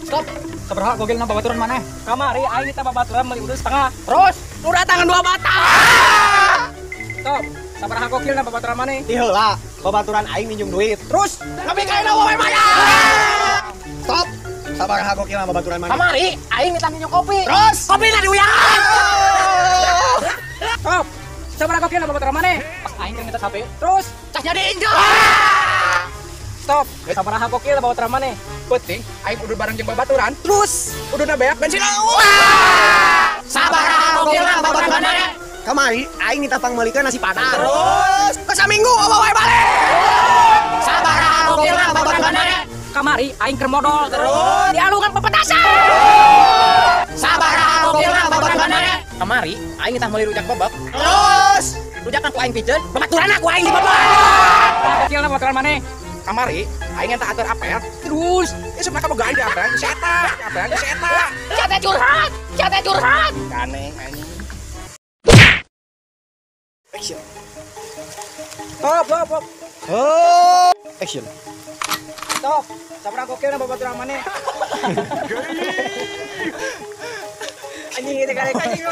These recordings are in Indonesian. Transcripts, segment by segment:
Stop. Sabaraha gogel na babaturan maneh. Kamari aing kita babaturan meuli udah setengah. Terus nu datangan 2 batang. Stop. Sabaraha gogel na babaturan maneh. Ti heula, babaturan aing minjem duit. Terus tapi kaina wae maya. Stop. Sabaraha gokil na babaturan mana? Kamari aing minta minum kopi. Terus Kopi na diuyang. Stop. Sabaraha gogel na babaturan maneh. Pas aing keur minta HP. Terus casnya diinjak. Stop. Sabaraha gokil na babaturan maneh. Penting aing udah bareng jeung babaturan. Terus udah beak bensin. Sabaraha gokil na babaturan maneh. kamari aing minta pangmalikeun nasi padang. Terus ke saminggu wae balik. Sabaraha gokil na babaturan maneh. Kamari aing keur modal. Terus dialungan pepetasan. Sabaraha gokil na babaturan maneh. Kamari aing tah meuli rujak bebek. Terus rujak ku aing pijeun, babaturan aku aing dibebek. Gokil na babaturan maneh. Kamari aing tah atur apel. Terus esuk mah kabogaan di apel, seta, apel seta. Seta curhat, seta curhat. Kaneng anjing. Action. Stop. Oh, action. Stop. Sabaraha gokil na babaturan maneh. Anjing itu kali anjing.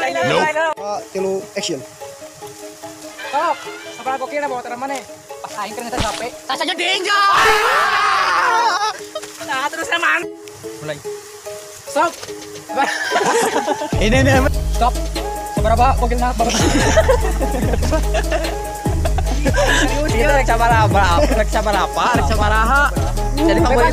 Tilu action. Stop. Sabaraha gokil na babaturan maneh. Pas aing keur minta HP. Tasanya diinjak. Nah, terus aman. Mulai. Stop. Ini Stop. Sabaraha gogel na babaturan. Serius Kita rek sabaraha. Jadi Pak Boy.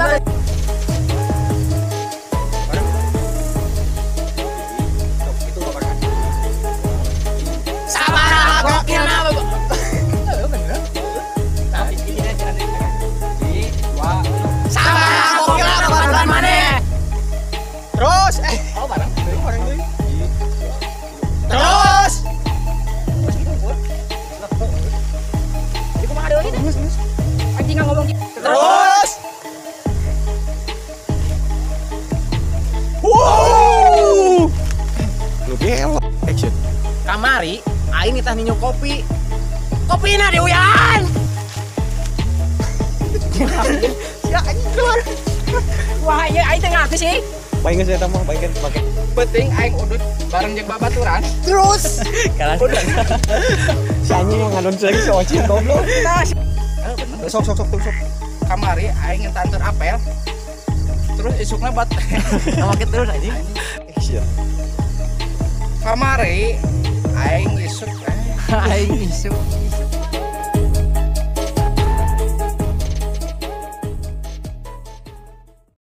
Sabaraha gokil na Sabaraha gokil na babaturan maneh. terus Oh, bareng. deui. Terus. Jadi kumaha deui teh? Anjing ngomong gitu. Terus. Wow. Lu gelo. Action. Kamari aing tah minum kopi. Kopina diuyan. Ya anjing keluar. Wah, iya aing teh ngaku sih. Baik geus eta mah, baik pake. Penting aing udut bareng jeung babaturan. Terus Kalah. si anjing yang ngadon lagi si Ocin goblok. Nah, Sok. kamari aing ngantar apel. Terus isukna bat Make terus anjing. Action. kamari aing isuk Aing isu.